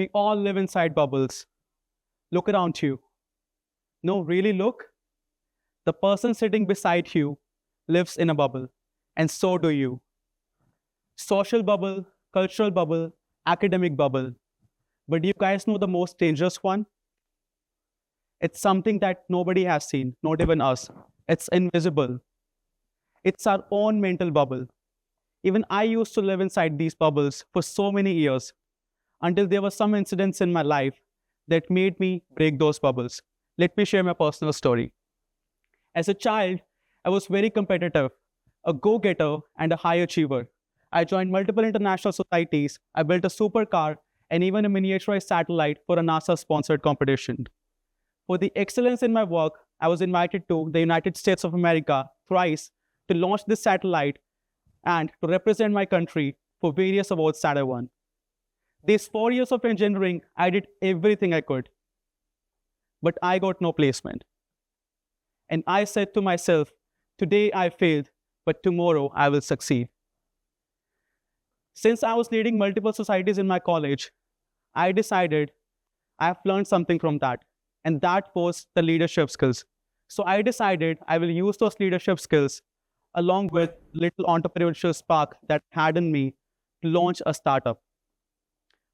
we all live inside bubbles. Look around you. No, really look. The person sitting beside you lives in a bubble, and so do you. Social bubble, cultural bubble, academic bubble. But do you guys know the most dangerous one? It's something that nobody has seen, not even us. It's invisible. It's our own mental bubble. Even I used to live inside these bubbles for so many years until there were some incidents in my life that made me break those bubbles. Let me share my personal story. As a child, I was very competitive, a go-getter, and a high achiever. I joined multiple international societies, I built a supercar, and even a miniaturized satellite for a NASA-sponsored competition. For the excellence in my work, I was invited to the United States of America thrice to launch this satellite and to represent my country for various awards that I won. These 4 years of engineering, I did everything I could, but I got no placement. And I said to myself, today I failed, but tomorrow I will succeed. Since I was leading multiple societies in my college, I decided I have learned something from that, and that was the leadership skills. So I decided I will use those leadership skills along with little entrepreneurial spark that had in me to launch a startup.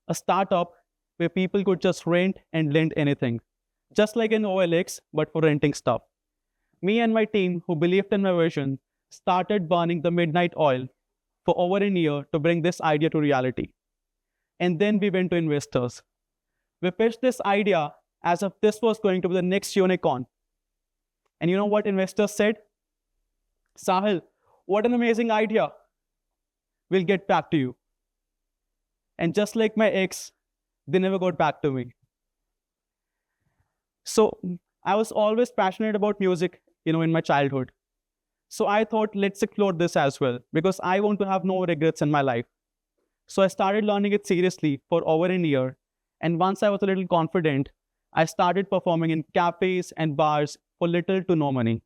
A startup where people could just rent and lend anything, just like an OLX, but for renting stuff. Me and my team, who believed in my vision, started burning the midnight oil for over a year to bring this idea to reality. And then we went to investors. We pitched this idea as if this was going to be the next unicorn. And you know what investors said? Sahil, what an amazing idea. We'll get back to you. And just like my ex, they never got back to me. So I was always passionate about music, in my childhood. So I thought, let's explore this as well, because I want to have no regrets in my life. So I started learning it seriously for over a year. And once I was a little confident, I started performing in cafes and bars for little to no money.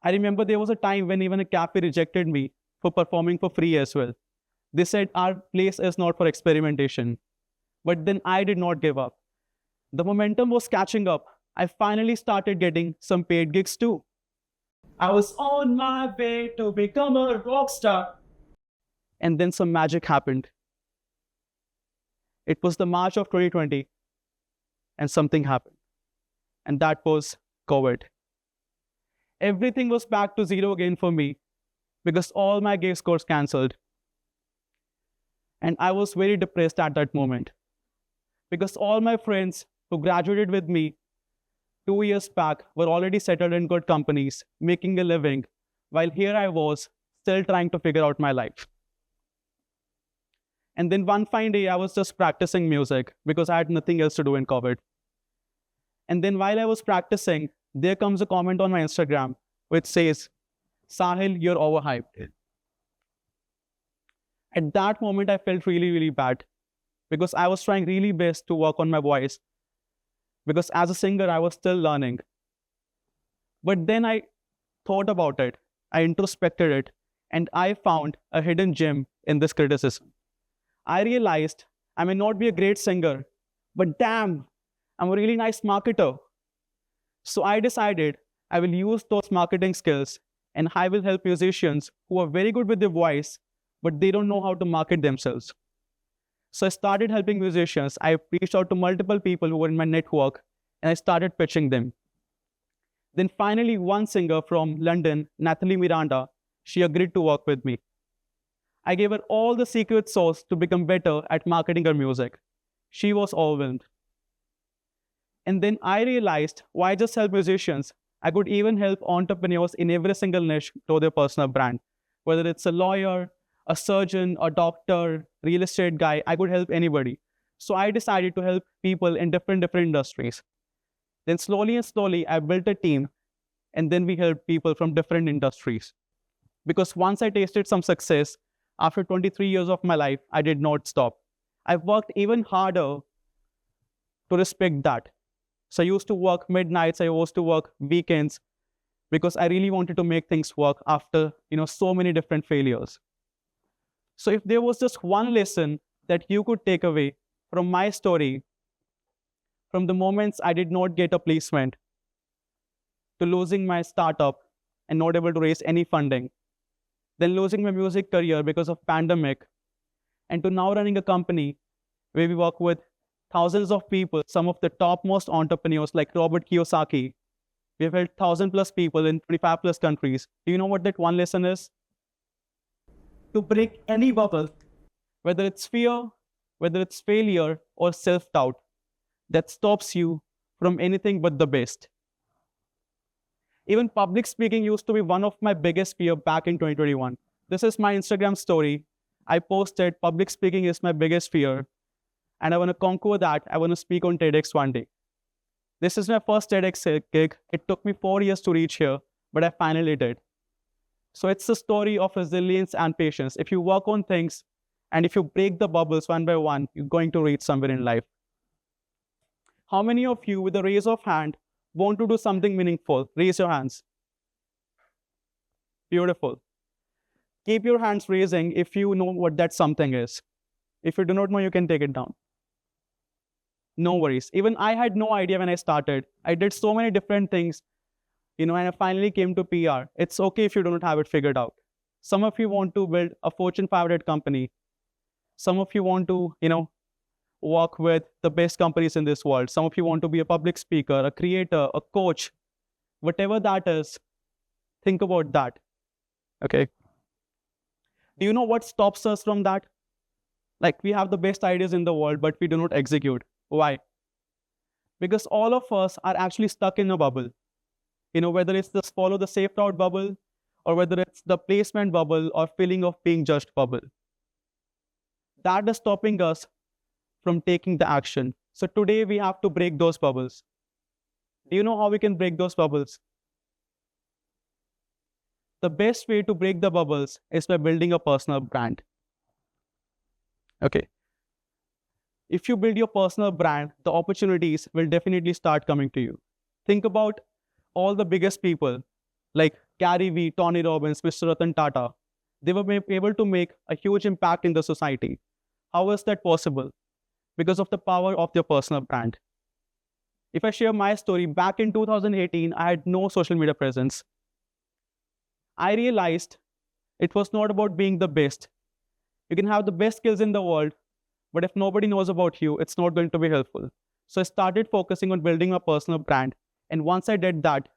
I remember there was a time when even a cafe rejected me for performing for free as well. They said, our place is not for experimentation. But then I did not give up. The momentum was catching up. I finally started getting some paid gigs too. I was on my way to become a rock star. And then some magic happened. It was the March of 2020, and something happened. And that was COVID. Everything was back to zero again for me because all my gigs got cancelled. And I was very depressed at that moment because all my friends who graduated with me 2 years back were already settled in good companies, making a living, while here I was still trying to figure out my life. And then one fine day, I was just practicing music because I had nothing else to do in COVID. And then while I was practicing, there comes a comment on my Instagram which says, Sahil, you're overhyped. At that moment, I felt really, really bad because I was trying really best to work on my voice. Because as a singer, I was still learning. But then I thought about it, I introspected it, and I found a hidden gem in this criticism. I realized I may not be a great singer, but damn, I'm a really nice marketer. So I decided I will use those marketing skills and I will help musicians who are very good with their voice, but they don't know how to market themselves. So I started helping musicians. I reached out to multiple people who were in my network and I started pitching them. Then finally, one singer from London, Natalie Miranda, she agreed to work with me. I gave her all the secret sauce to become better at marketing her music. She was overwhelmed. And then I realized why just help musicians? I could even help entrepreneurs in every single niche grow their personal brand. Whether it's a lawyer, a surgeon, a doctor, real estate guy, I could help anybody. So I decided to help people in different industries. Then slowly, I built a team, and then we helped people from different industries. Because once I tasted some success, after 23 years of my life, I did not stop. I worked even harder to respect that. So I used to work midnights, I used to work weekends, because I really wanted to make things work after, so many different failures. So if there was just one lesson that you could take away from my story, from the moments I did not get a placement, to losing my startup and not able to raise any funding, then losing my music career because of pandemic, and to now running a company where we work with thousands of people, some of the topmost entrepreneurs like Robert Kiyosaki. We have helped 1,000 plus people in 25 plus countries. Do you know what that one lesson is? To break any bubble, whether it's fear, whether it's failure or self-doubt, that stops you from anything but the best. Even public speaking used to be one of my biggest fear back in 2021. This is my Instagram story. I posted public speaking is my biggest fear, and I want to conquer that. I want to speak on TEDx one day. This is my first TEDx gig. It took me 4 years to reach here, but I finally did. So it's a story of resilience and patience. If you work on things and if you break the bubbles one by one, you're going to reach somewhere in life. How many of you, with a raise of hand, want to do something meaningful? Raise your hands. Beautiful. Keep your hands raising if you know what that something is. If you do not know, you can take it down. No worries. Even I had no idea when I started. I did so many different things, and I finally came to PR. It's okay if you do not have it figured out. Some of you want to build a Fortune 500 company. Some of you want to, work with the best companies in this world. Some of you want to be a public speaker, a creator, a coach, whatever that is. Think about that. Okay. Do you know what stops us from that? Like, we have the best ideas in the world, but we do not execute. Why? Because all of us are actually stuck in a bubble. Whether it's the follow the safe route bubble, or whether it's the placement bubble or feeling of being judged bubble. That is stopping us from taking the action. So today we have to break those bubbles. Do you know how we can break those bubbles? The best way to break the bubbles is by building a personal brand. Okay. If you build your personal brand, the opportunities will definitely start coming to you. Think about all the biggest people like Gary Vee, Tony Robbins, Mr. Ratan Tata. They were able to make a huge impact in the society. How is that possible? Because of the power of their personal brand. If I share my story, back in 2018, I had no social media presence. I realized it was not about being the best. You can have the best skills in the world, but if nobody knows about you, it's not going to be helpful. So I started focusing on building a personal brand. And once I did that,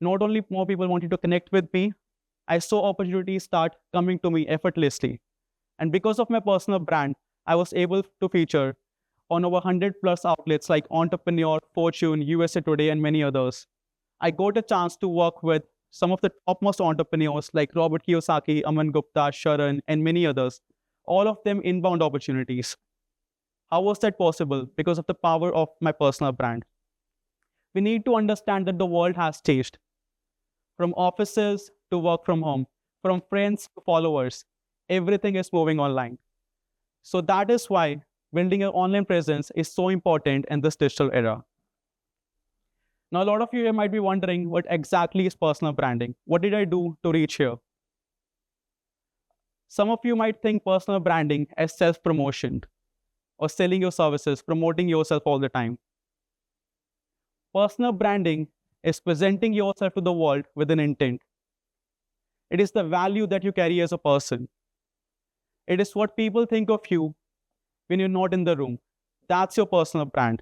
not only more people wanted to connect with me, I saw opportunities start coming to me effortlessly. And because of my personal brand, I was able to feature on over 100 plus outlets like Entrepreneur, Fortune, USA Today, and many others. I got a chance to work with some of the topmost entrepreneurs like Robert Kiyosaki, Aman Gupta, Sharan, and many others. All of them inbound opportunities. How was that possible? Because of the power of my personal brand. We need to understand that the world has changed. From offices to work from home, from friends to followers, everything is moving online. So that is why building an online presence is so important in this digital era. Now, a lot of you might be wondering, what exactly is personal branding? What did I do to reach here? Some of you might think personal branding as self-promotion or selling your services, promoting yourself all the time. Personal branding is presenting yourself to the world with an intent. It is the value that you carry as a person. It is what people think of you when you're not in the room. That's your personal brand.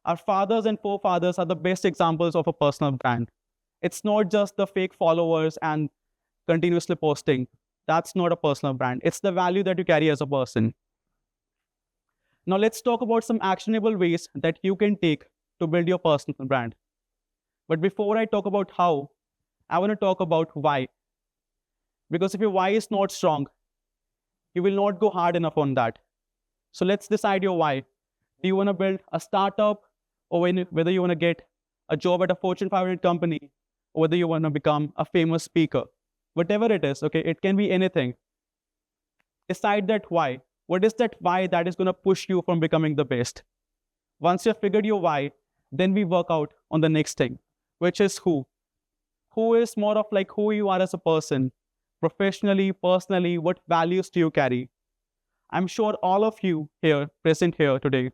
Our fathers and forefathers are the best examples of a personal brand. It's not just the fake followers and continuously posting. That's not a personal brand. It's the value that you carry as a person. Now let's talk about some actionable ways that you can take to build your personal brand. But before I talk about how, I want to talk about why. Because if your why is not strong, you will not go hard enough on that. So let's decide your why. Do you want to build a startup, or whether you want to get a job at a Fortune 500 company, or whether you want to become a famous speaker? Whatever it is, okay, it can be anything. Decide that why. What is that why that is going to push you from becoming the best? Once you've figured your why, then we work out on the next thing, which is who. Who is more of like who you are as a person, professionally, personally, what values do you carry? I'm sure all of you here, present here today,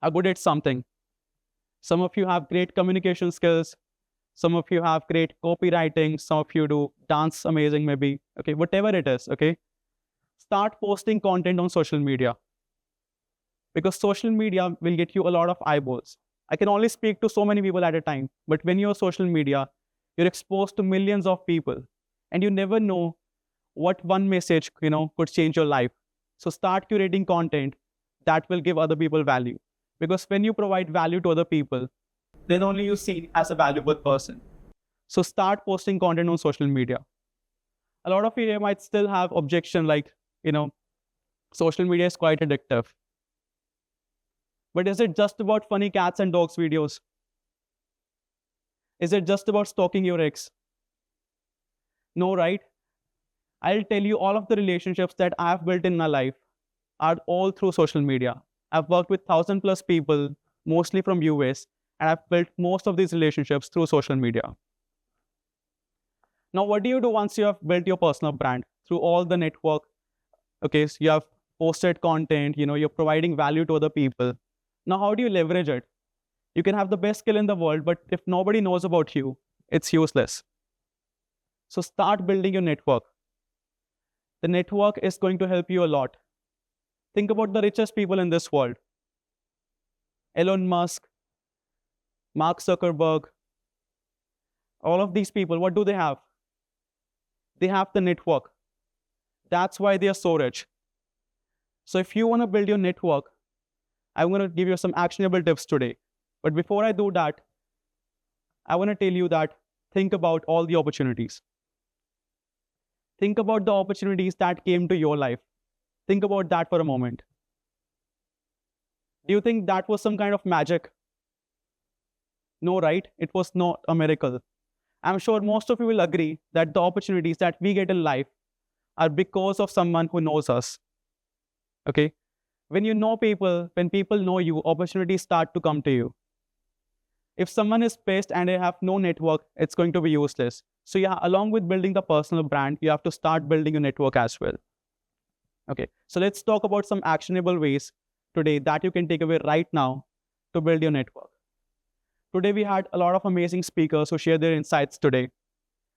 are good at something. Some of you have great communication skills. Some of you have great copywriting. Some of you do dance amazing, maybe. Okay, whatever it is, okay? Start posting content on social media, because social media will get you a lot of eyeballs. I can only speak to so many people at a time, but when you're social media, you're exposed to millions of people, and you never know what one message, could change your life. So start curating content that will give other people value, because when you provide value to other people, then only you see as a valuable person. So start posting content on social media. A lot of you here might still have objection like, social media is quite addictive. But is it just about funny cats and dogs videos? Is it just about stalking your ex? No, right? I'll tell you, all of the relationships that I've built in my life are all through social media. I've worked with 1,000+ people, mostly from US, and I've built most of these relationships through social media. Now, what do you do once you have built your personal brand through all the network? Okay, so you have posted content, you're providing value to other people. Now, how do you leverage it? You can have the best skill in the world, but if nobody knows about you, it's useless. So start building your network. The network is going to help you a lot. Think about the richest people in this world. Elon Musk, Mark Zuckerberg, all of these people, what do they have? They have the network. That's why they are so rich. So if you want to build your network, I'm going to give you some actionable tips today. But before I do that, I want to tell you that think about all the opportunities. Think about the opportunities that came to your life. Think about that for a moment. Do you think that was some kind of magic? No, right? It was not a miracle. I'm sure most of you will agree that the opportunities that we get in life are because of someone who knows us. Okay? When you know people, when people know you, opportunities start to come to you. If someone is pissed and they have no network, it's going to be useless. So yeah, along with building the personal brand, you have to start building your network as well. Okay, so let's talk about some actionable ways today that you can take away right now to build your network. Today we had a lot of amazing speakers who shared their insights today.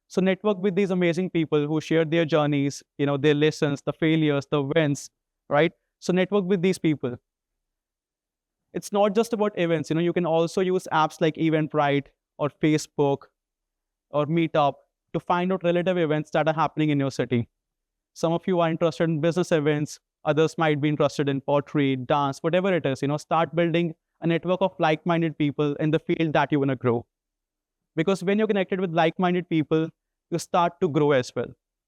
So network with these amazing people who shared their journeys, their lessons, the failures, the wins, right? So network with these people. It's not just about events. You can also use apps like Eventbrite or Facebook or Meetup to find out relative events that are happening in your city. Some of you are interested in business events. Others might be interested in pottery, dance, whatever it is. Start building a network of like-minded people in the field that you want to grow. Because when you're connected with like-minded people, you start to grow as well.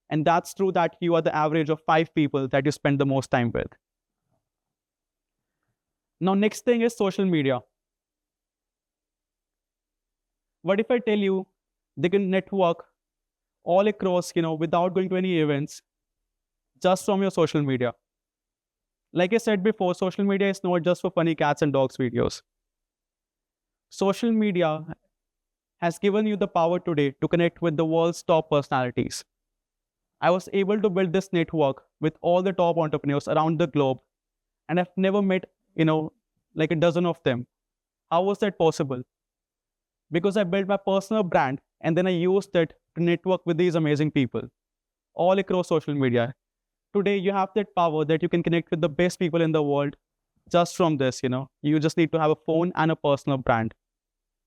And that's true that you are the average of 5 people that you spend the most time with. Now, next thing is social media. What if I tell you they can network all across, without going to any events, just from your social media? Like I said before, social media is not just for funny cats and dogs videos. Social media has given you the power today to connect with the world's top personalities. I was able to build this network with all the top entrepreneurs around the globe, and I've never met, like a dozen of them. How was that possible? Because I built my personal brand and then I used it to network with these amazing people all across social media. Today, you have that power that you can connect with the best people in the world just from this, You just need to have a phone and a personal brand.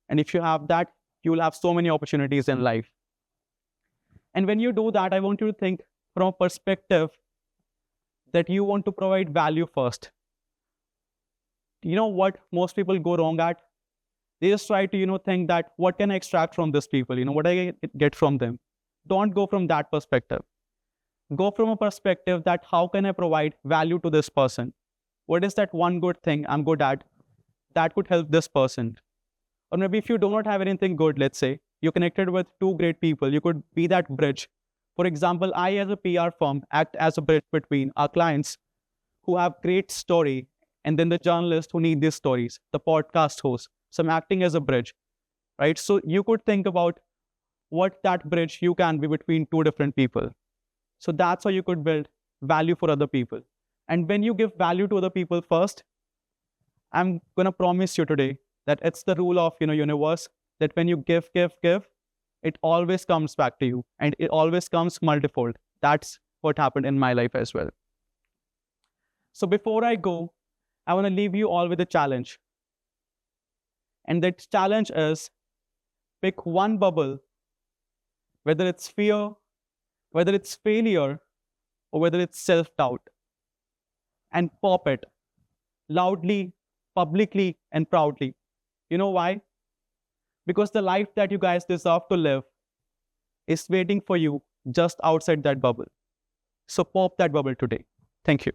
And if you have that, you will have so many opportunities in life. And when you do that, I want you to think from a perspective that you want to provide value first. You know what most people go wrong at? They just try to, think that what can I extract from these people? What I get from them? Don't go from that perspective. Go from a perspective that how can I provide value to this person? What is that one good thing I'm good at that could help this person? Or maybe if you do not have anything good, let's say, you're connected with 2 great people, you could be that bridge. For example, I as a PR firm act as a bridge between our clients who have great story and then the journalists who need these stories, the podcast host. So I'm acting as a bridge, right? So you could think about what that bridge you can be between 2 different people. So that's how you could build value for other people. And when you give value to other people first, I'm going to promise you today that it's the rule of, universe, that when you give, it always comes back to you, and it always comes multifold. That's what happened in my life as well. So before I go, I want to leave you all with a challenge. And that challenge is, pick one bubble, whether it's fear, whether it's failure, or whether it's self-doubt, and pop it loudly, publicly, and proudly. You know why? Because the life that you guys deserve to live is waiting for you just outside that bubble. So pop that bubble today. Thank you.